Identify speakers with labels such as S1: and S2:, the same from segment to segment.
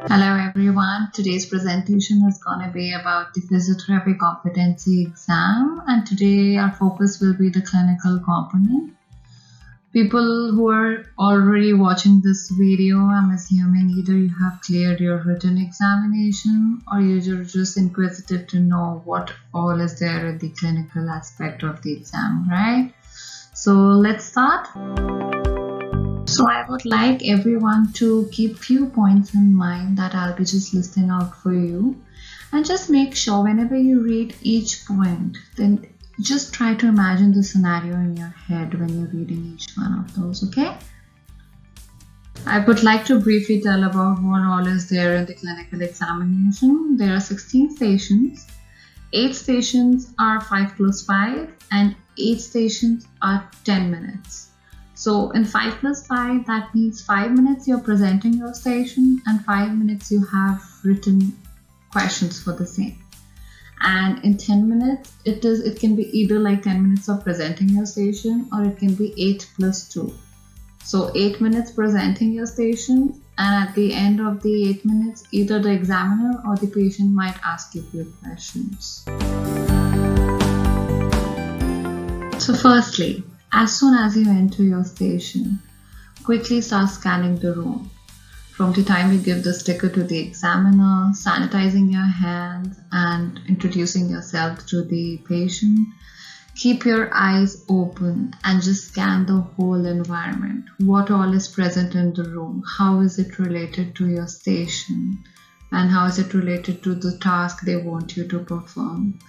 S1: Hello everyone. Today's presentation is going to be about the physiotherapy competency exam, and today our focus will be the clinical component. People who are already watching this video, I'm assuming either you have cleared your written examination or you're just inquisitive to know what all is there in the clinical aspect of the exam, right? So let's start. So I would like everyone to keep few points in mind that I'll be just listing out for you, and just make sure whenever you read each point, then just try to imagine the scenario in your head when you're reading each one of those, okay? I would like to briefly tell about what all is there in the clinical examination. There are 16 stations. 8 stations are 5 plus 5 and 8 stations are 10 minutes. So in 5 plus 5, that means 5 minutes you're presenting your station and 5 minutes you have written questions for the same. And in 10 minutes, it can be either like 10 minutes of presenting your station, or it can be 8 plus 2. So 8 minutes presenting your station, and at the end of the 8 minutes, either the examiner or the patient might ask you a few questions. So firstly, as soon as you enter your station, quickly start scanning the room. From the time you give the sticker to the examiner, sanitizing your hands and introducing yourself to the patient, keep your eyes open and just scan the whole environment. What all is present in the room? How is it related to your station? And how is it related to the task they want you to perform?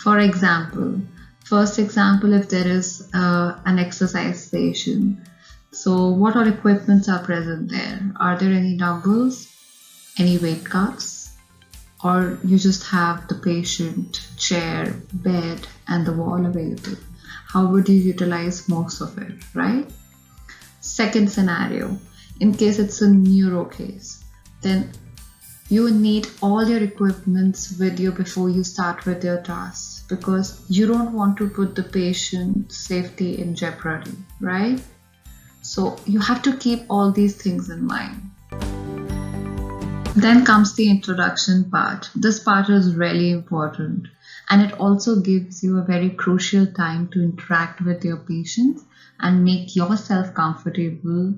S1: For example, first example, if there is an exercise station, so what all equipments are present there? Are there any dumbbells, any weight cuts, or you just have the patient, chair, bed, and the wall available? How would you utilize most of it, right? Second scenario, in case it's a neuro case, then you need all your equipments with you before you start with your tasks, because you don't want to put the patient's safety in jeopardy, right? So you have to keep all these things in mind. Then comes the introduction part. This part is really important, and it also gives you a very crucial time to interact with your patients and make yourself comfortable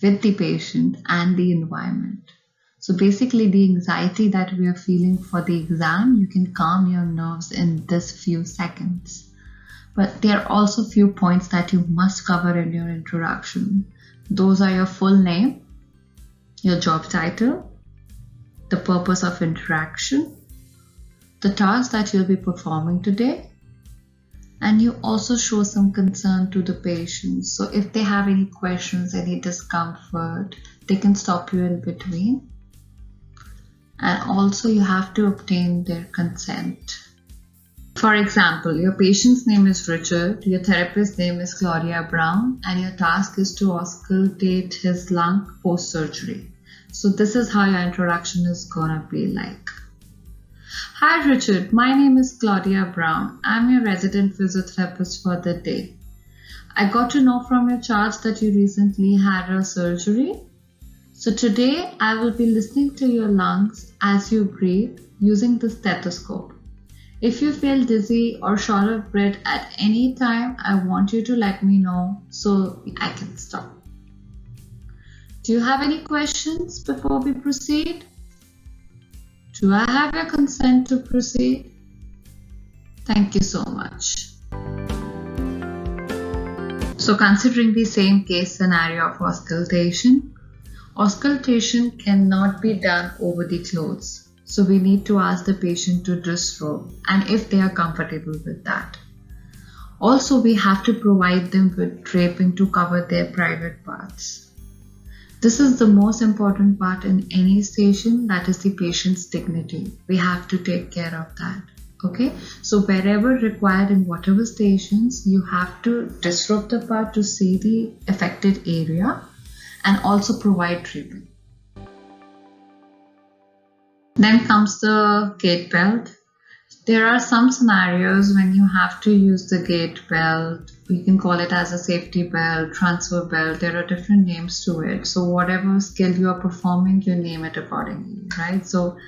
S1: with the patient and the environment. So basically, the anxiety that we are feeling for the exam, you can calm your nerves in this few seconds. But there are also few points that you must cover in your introduction. Those are your full name, your job title, the purpose of interaction, the task that you'll be performing today, and you also show some concern to the patient. So if they have any questions, any discomfort, they can stop you in between. And also you have to obtain their consent. For example, your patient's name is Richard, your therapist's name is Claudia Brown, and your task is to auscultate his lung post-surgery. So this is how your introduction is gonna be like. Hi Richard, my name is Claudia Brown. I'm your resident physiotherapist for the day. I got to know from your charts that you recently had a surgery. So today I will be listening to your lungs as you breathe using the stethoscope. If you feel dizzy or short of breath at any time, I want you to let me know so I can stop. Do you have any questions before we proceed? Do I have your consent to proceed? Thank you so much. So considering the same case scenario of auscultation cannot be done over the clothes. So we need to ask the patient to disrobe, and if they are comfortable with that. Also, we have to provide them with draping to cover their private parts. This is the most important part in any station, that is the patient's dignity. We have to take care of that. Okay, so wherever required in whatever stations, you have to disrobe the part to see the affected area and also provide draping. Then comes the gait belt. There are some scenarios when you have to use the gait belt We can call it as a safety belt, transfer belt. There are different names to it. So whatever skill you are performing, you name it accordingly, right? So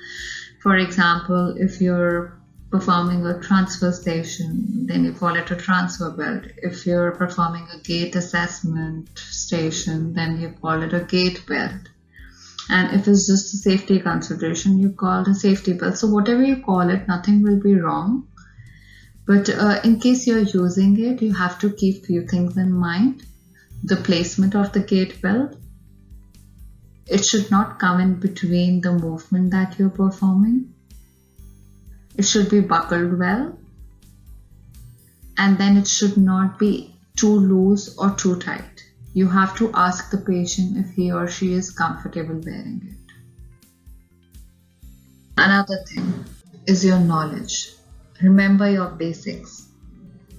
S1: for example, if you're performing a transfer station, then you call it a transfer belt. If you're performing a gait assessment station, then you call it a gait belt. And if it's just a safety consideration, you call it a safety belt. So whatever you call it, nothing will be wrong. But in case you're using it, you have to keep few things in mind. The placement of the gait belt. It should not come in between the movement that you're performing. It should be buckled well. And then it should not be too loose or too tight. You have to ask the patient if he or she is comfortable wearing it. Another thing is your knowledge. Remember your basics.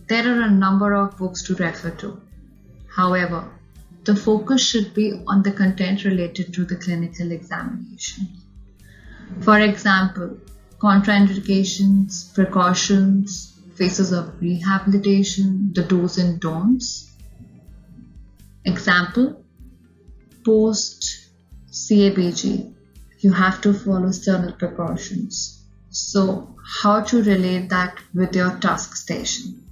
S1: There are a number of books to refer to. However, the focus should be on the content related to the clinical examination. For example, contraindications, precautions, phases of rehabilitation, the do's and don'ts. Example, post CABG, you have to follow sternal precautions. So how to relate that with your task station?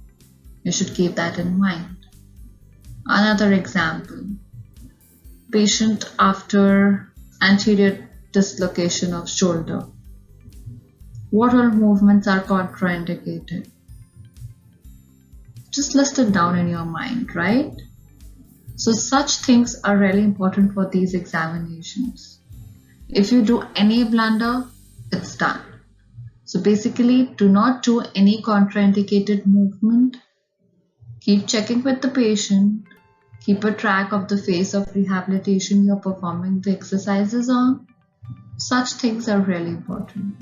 S1: You should keep that in mind. Another example, patient after anterior dislocation of shoulder. What all movements are contraindicated? Just list it down in your mind, right? So such things are really important for these examinations. If you do any blunder, it's done. So basically, do not do any contraindicated movement. Keep checking with the patient. Keep a track of the phase of rehabilitation you're performing the exercises on. Such things are really important.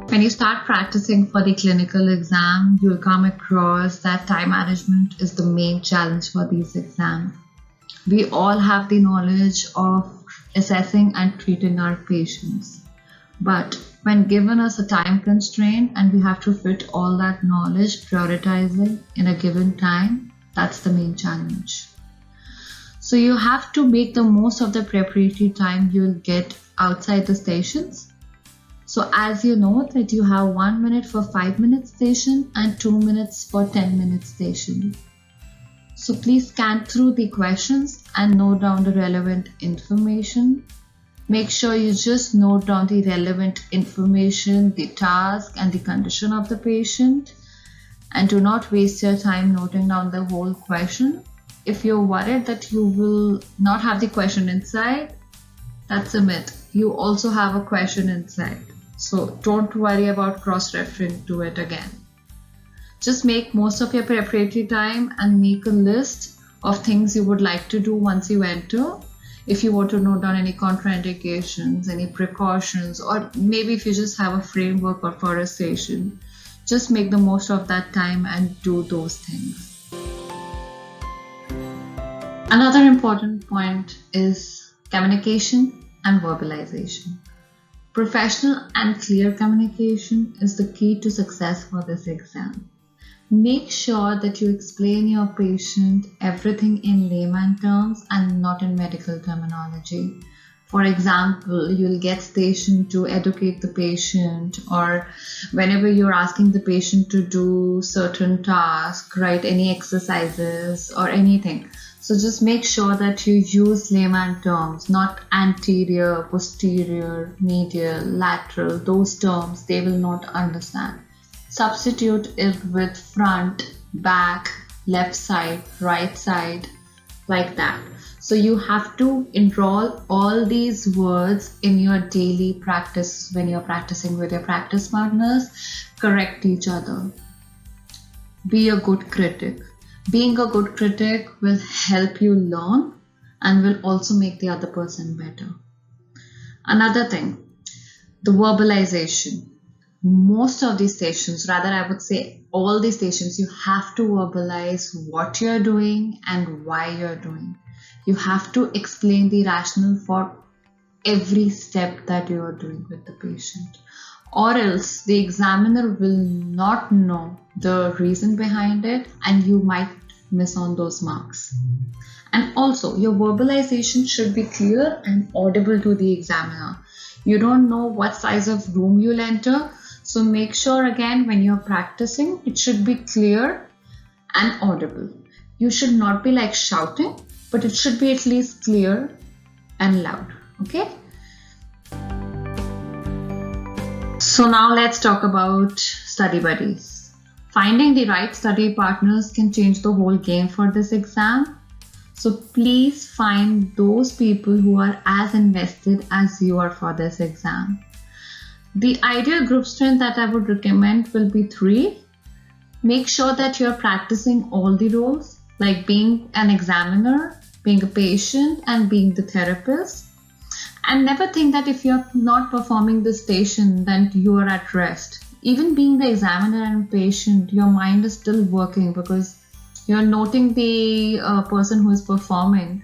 S1: When you start practicing for the clinical exam, you'll come across that time management is the main challenge for these exams. We all have the knowledge of assessing and treating our patients. But when given us a time constraint and we have to fit all that knowledge, prioritizing in a given time, that's the main challenge. So you have to make the most of the preparatory time you'll get outside the stations. So as you know that you have 1 minute for 5 minute station and 2 minutes for 10 minute station. So please scan through the questions and note down the relevant information. Make sure you just note down the relevant information, the task and the condition of the patient, and do not waste your time noting down the whole question. If you're worried that you will not have the question inside, that's a myth. You also have a question inside. So don't worry about cross-referring to it again. Just make most of your preparatory time and make a list of things you would like to do once you enter. If you want to note down any contraindications, any precautions, or maybe if you just have a framework or for a station, just make the most of that time and do those things. Another important point is communication and verbalization. Professional and clear communication is the key to success for this exam. Make sure that you explain your patient everything in layman terms and not in medical terminology. For example, you'll get stationed to educate the patient, or whenever you're asking the patient to do certain tasks, right, any exercises or anything. So just make sure that you use layman terms, not anterior, posterior, medial, lateral. Those terms they will not understand. Substitute it with front, back, left side, right side, like that. So you have to enroll all these words in your daily practice when you're practicing with your practice partners. Correct each other. Be a good critic. Being a good critic will help you learn and will also make the other person better. Another thing, the verbalization. Most of these stations, rather I would say all these stations, you have to verbalize what you're doing and why you're doing. You have to explain the rationale for every step that you are doing with the patient. or else the examiner will not know the reason behind it and you might miss on those marks. And also, your verbalization should be clear and audible to the examiner. You don't know what size of room you'll enter, so make sure again when you're practicing, it should be clear and audible. You should not be like shouting, but it should be at least clear and loud. Okay? So now let's talk about study buddies. Finding the right study partners can change the whole game for this exam. So please find those people who are as invested as you are for this exam. The ideal group strength that I would recommend will be 3. Make sure that you're practicing all the roles, like being an examiner, being a patient, and being the therapist. And never think that if you're not performing the station, then you are at rest. Even being the examiner and patient, your mind is still working because you're noting the person who is performing,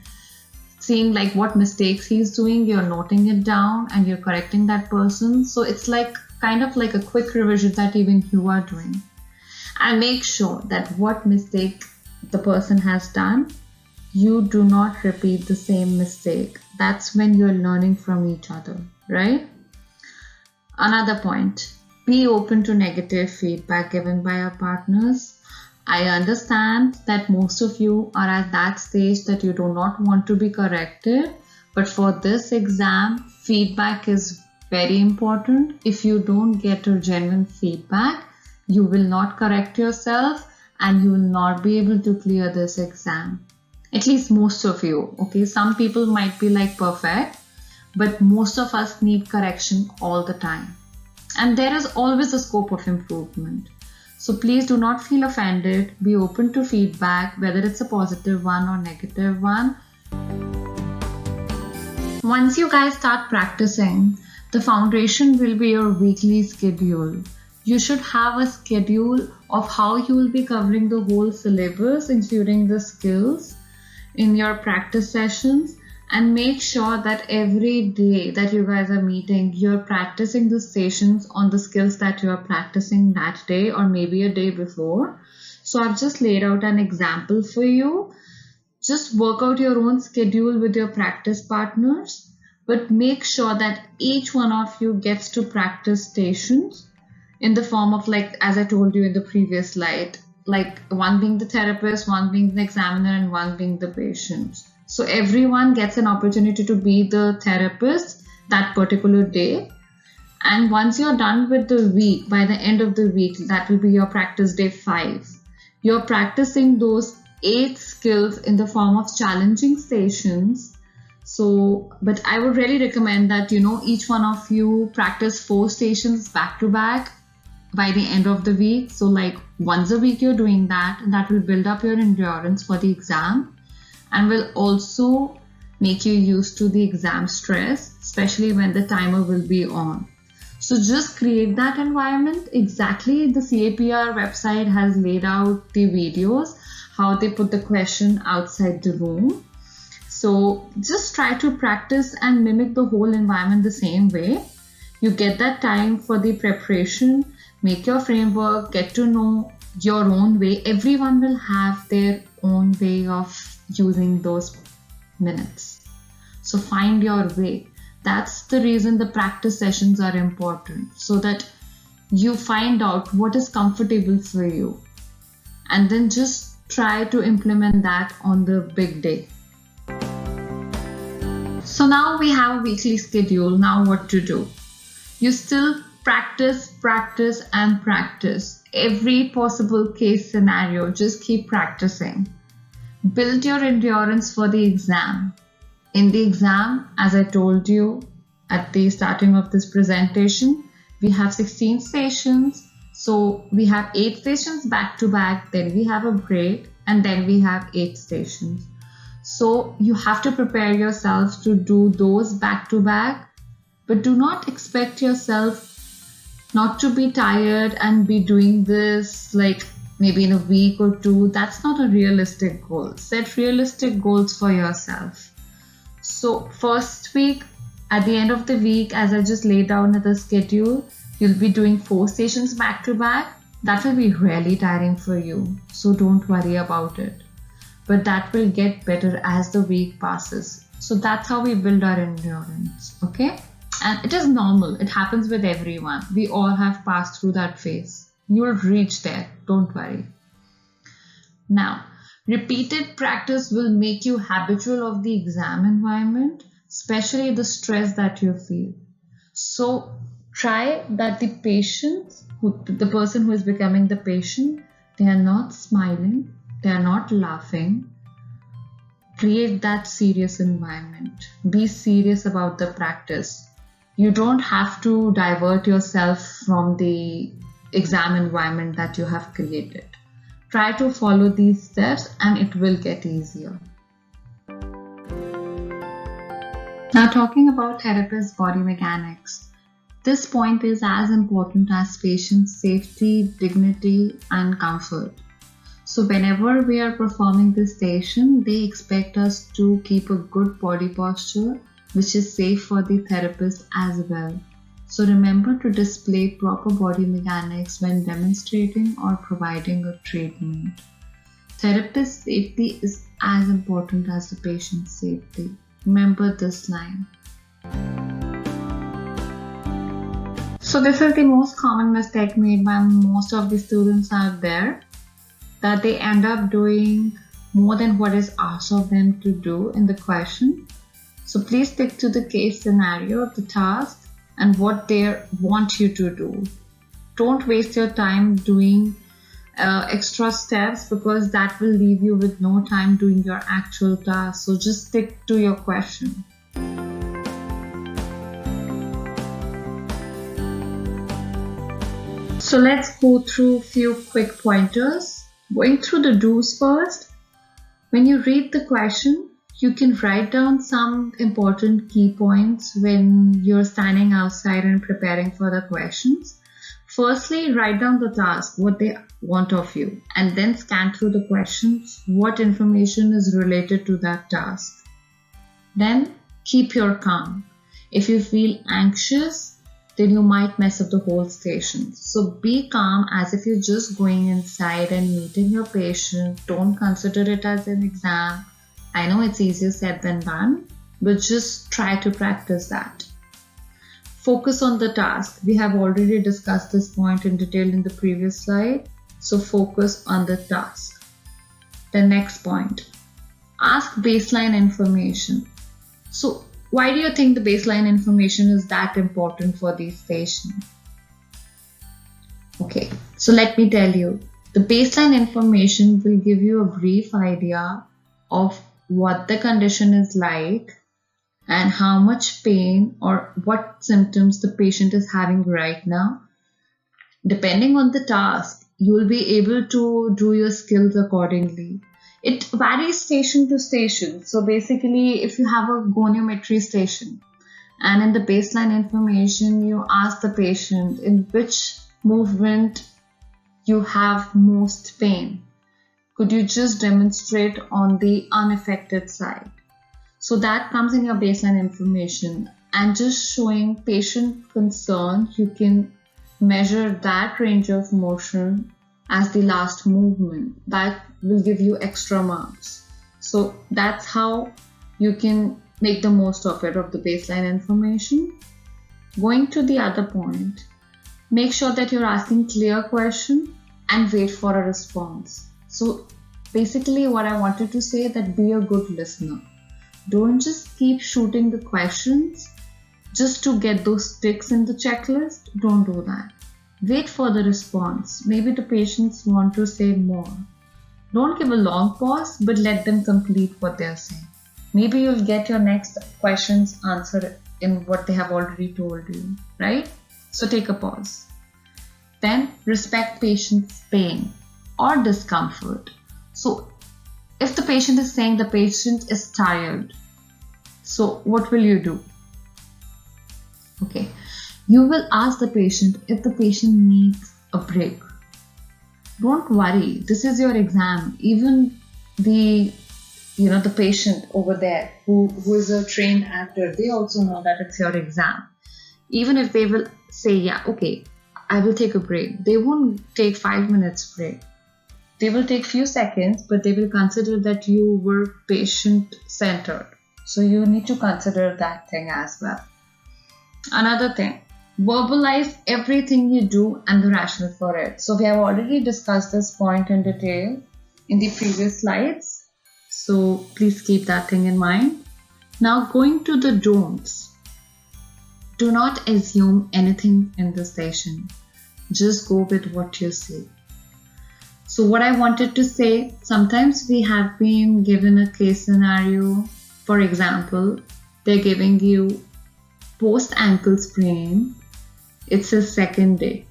S1: seeing like what mistakes he's doing, you're noting it down and you're correcting that person. So it's like kind of like a quick revision that even you are doing. And make sure that what mistake the person has done, you do not repeat the same mistake. That's when you're learning from each other, right? Another point, be open to negative feedback given by your partners. I understand that most of you are at that stage that you do not want to be corrected, but for this exam, feedback is very important. If you don't get a genuine feedback, you will not correct yourself and you will not be able to clear this exam. At least most of you, okay? Some people might be like perfect, but most of us need correction all the time. And there is always a scope of improvement. So please do not feel offended. Be open to feedback, whether it's a positive one or negative one. Once you guys start practicing, the foundation will be your weekly schedule. You should have a schedule of how you will be covering the whole syllabus, including the skills in your practice sessions, and make sure that every day that you guys are meeting, you're practicing the stations on the skills that you are practicing that day or maybe a day before. So I've just laid out an example for you. Just work out your own schedule with your practice partners, but make sure that each one of you gets to practice stations in the form of, like, as I told you in the previous slide, like one being the therapist, one being the examiner, and one being the patient. So everyone gets an opportunity to be the therapist that particular day. And once you're done with the week, by the end of the week, that will be your practice day 5. You're practicing those 8 skills in the form of challenging stations. So, but I would really recommend that, each one of you practice 4 stations back to back by the end of the week. So like once a week you're doing that, and that will build up your endurance for the exam and will also make you used to the exam stress, especially when the timer will be on. So just create that environment. Exactly, the CAPR website has laid out the videos, how they put the question outside the room. So just try to practice and mimic the whole environment the same way. You get that time for the preparation, make your framework, get to know your own way. Everyone will have their own way of using those minutes. So find your way. That's the reason the practice sessions are important, so that you find out what is comfortable for you and then just try to implement that on the big day. So now we have a weekly schedule. Now what to do? You still practice and practice. Every possible case scenario, just keep practicing. Build your endurance for the exam. In the exam, as I told you at the starting of this presentation, we have 16 stations. So we have 8 stations back to back, then we have a break, and then we have 8 stations. So you have to prepare yourself to do those back to back, but do not expect yourself not to be tired and be doing this like maybe in a week or 2. That's not a realistic goal. Set realistic goals for yourself. So first week, at the end of the week, as I just laid down the schedule, You'll be doing 4 stations back to back. That will be really tiring for you, so don't worry about it. But that will get better as the week passes. So that's how we build our endurance, okay? And it is normal. It happens with everyone. We all have passed through that phase. You'll reach there. Don't worry. Now, repeated practice will make you habitual of the exam environment, especially the stress that you feel. So try that the the person who is becoming the patient, they are not smiling, they are not laughing. Create that serious environment. Be serious about the practice. You don't have to divert yourself from the exam environment that you have created. Try to follow these steps and it will get easier. Now, talking about therapist body mechanics, this point is as important as patient safety, dignity, and comfort. So whenever we are performing this station, they expect us to keep a good body posture, which is safe for the therapist as well. So remember to display proper body mechanics when demonstrating or providing a treatment. Therapist safety is as important as the patient's safety. Remember this line. So this is the most common mistake made by most of the students out there, that they end up doing more than what is asked of them to do in the question. So please stick to the case scenario of the task and what they want you to do. Don't waste your time doing extra steps, because that will leave you with no time doing your actual task. So just stick to your question. So let's go through a few quick pointers. Going through the do's first. When you read the question, you can write down some important key points when you're standing outside and preparing for the questions. Firstly, write down the task, what they want of you, and then scan through the questions, what information is related to that task. Then keep your calm. If you feel anxious, then you might mess up the whole station. So be calm as if you're just going inside and meeting your patient. Don't consider it as an exam. I know it's easier said than done, but just try to practice that. Focus on the task. We have already discussed this point in detail in the previous slide. So focus on the task. The next point. Ask baseline information. So why do you think the baseline information is that important for these patients? Okay, so let me tell you. The baseline information will give you a brief idea of what the condition is like and how much pain or what symptoms the patient is having right now. Depending on the task, you will be able to do your skills accordingly. It varies station to station. So basically, if you have a goniometry station and in the baseline information, you ask the patient in which movement you have most pain. Could you just demonstrate on the unaffected side? So that comes in your baseline information, and just showing patient concern, you can measure that range of motion as the last movement. That will give you extra marks. So that's how you can make the most of it, of the baseline information. Going to the other point, make sure that you're asking clear questions and wait for a response. So basically what I wanted to say, that be a good listener. Don't just keep shooting the questions just to get those ticks in the checklist. Don't do that. Wait for the response. Maybe the patients want to say more. Don't give a long pause, but let them complete what they're saying. Maybe you'll get your next questions answered in what they have already told you, right? So take a pause. Then respect patient's pain or discomfort. So if the patient is saying the patient is tired, so what will you do? Okay, you will ask the patient if the patient needs a break. Don't worry, this is your exam. Even the patient over there who is a trained actor, they also know that it's your exam. Even if they will say, yeah, okay, I will take a break. They won't take 5 minutes break. They will take few seconds, but they will consider that you were patient-centered. So you need to consider that thing as well. Another thing, verbalize everything you do and the rationale for it. So we have already discussed this point in detail in the previous slides. So please keep that thing in mind. Now going to the don'ts. Do not assume anything in the session. Just go with what you see. So what I wanted to say, sometimes we have been given a case scenario. For example, they're giving you post-ankle sprain. It's a second day.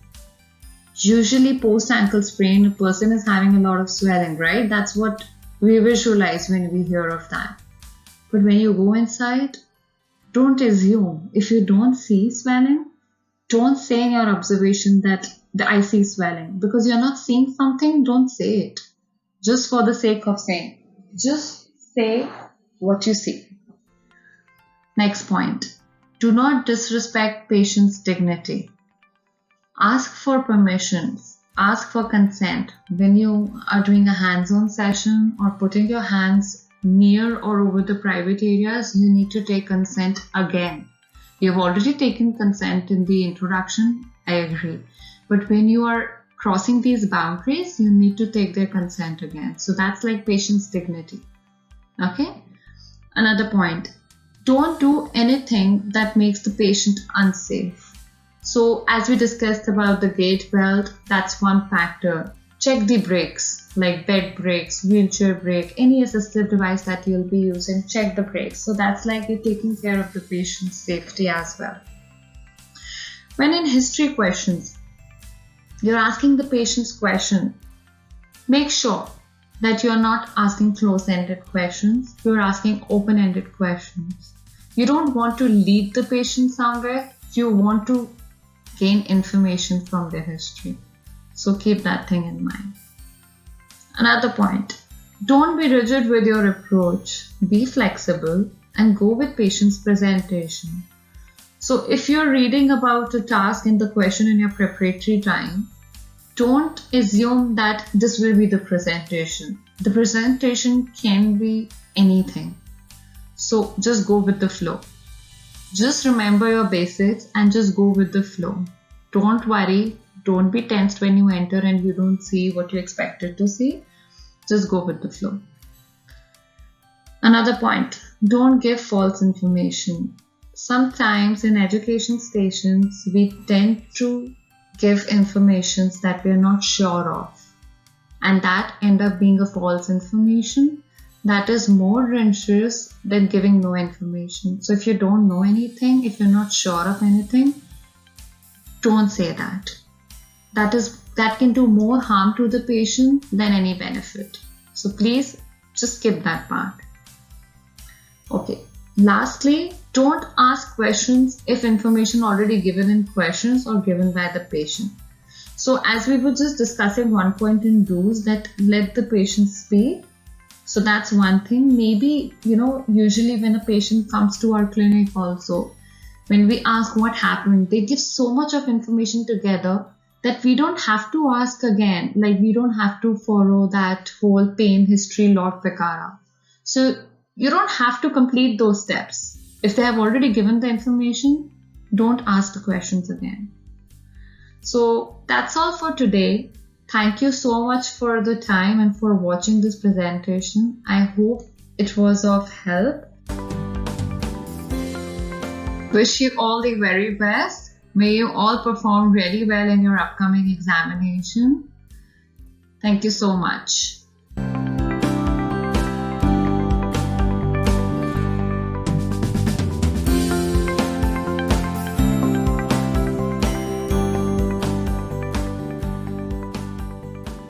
S1: Usually post-ankle sprain, a person is having a lot of swelling, right? That's what we visualize when we hear of that. But when you go inside, don't assume. If you don't see swelling, don't say in your observation that I see swelling. Because you're not seeing something, don't say it. Just for the sake of saying. Just say what you see. Next point. Do not disrespect patient's dignity. Ask for permissions. Ask for consent. When you are doing a hands-on session or putting your hands near or over the private areas, you need to take consent again. You have already taken consent in the introduction, I agree. But when you are crossing these boundaries, you need to take their consent again. So that's like patient's dignity. Okay? Another point. Don't do anything that makes the patient unsafe. So as we discussed about the gait belt, that's one factor. Check the brakes, like bed brakes, wheelchair brake, any assistive device that you'll be using, check the brakes. So that's like you're taking care of the patient's safety as well. When in history questions, you're asking the patient's question, make sure that you're not asking close-ended questions, you're asking open-ended questions. You don't want to lead the patient somewhere, you want to gain information from their history. So keep that thing in mind. Another point, don't be rigid with your approach. Be flexible and go with patient's presentation. So if you're reading about a task in the question in your preparatory time, don't assume that this will be the presentation. The presentation can be anything. So just go with the flow. Just remember your basics and just go with the flow. Don't worry. Don't be tensed when you enter and you don't see what you expected to see. Just go with the flow. Another point, don't give false information. Sometimes in education stations, we tend to give information that we're not sure of. And that end up being a false information that is more dangerous than giving no information. So if you don't know anything, if you're not sure of anything, don't say that. That can do more harm to the patient than any benefit. So please just skip that part. Okay. Lastly, don't ask questions if information already given in questions or given by the patient. So as we were just discussing one point in do's, that let the patient speak. So that's one thing. Maybe, usually when a patient comes to our clinic also, when we ask what happened, they give so much of information together that we don't have to ask again. Like we don't have to follow that whole pain history log Picara. So you don't have to complete those steps. If they have already given the information, don't ask the questions again. So that's all for today. Thank you so much for the time and for watching this presentation. I hope it was of help. Wish you all the very best. May you all perform really well in your upcoming examination. Thank you so much.